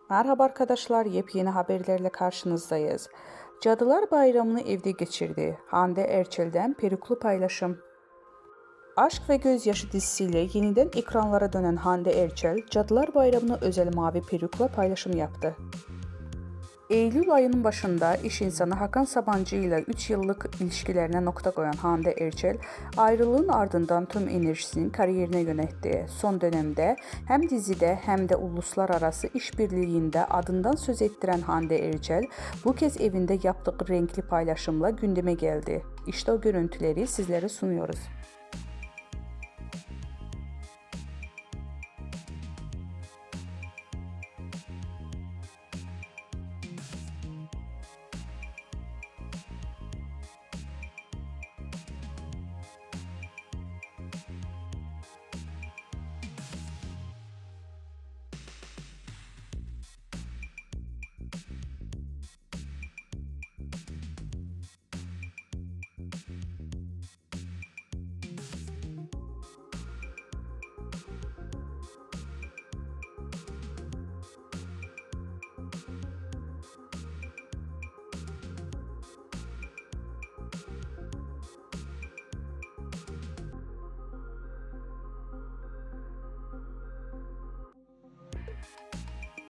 Merhaba arkadaşlar, yepyeni haberlerle karşınızdayız. Cadılar Bayramı'nı evde geçirdi. Hande Erçel'den peruklu paylaşım. Aşk ve Gözyaşı dizisiyle yeniden ekranlara dönen Hande Erçel, Cadılar Bayramı'na özel mavi perukla paylaşım yaptı. Eylül ayının başında iş insanı Hakan Sabancı ile 3 yıllık ilişkilerine nokta koyan Hande Erçel, ayrılığın ardından tüm enerjisini kariyerine yöneltti. Son dönemde hem dizide hem de uluslararası işbirliğinde adından söz ettiren Hande Erçel, bu kez evinde yaptığı renkli paylaşımla gündeme geldi. İşte o görüntüleri sizlere sunuyoruz.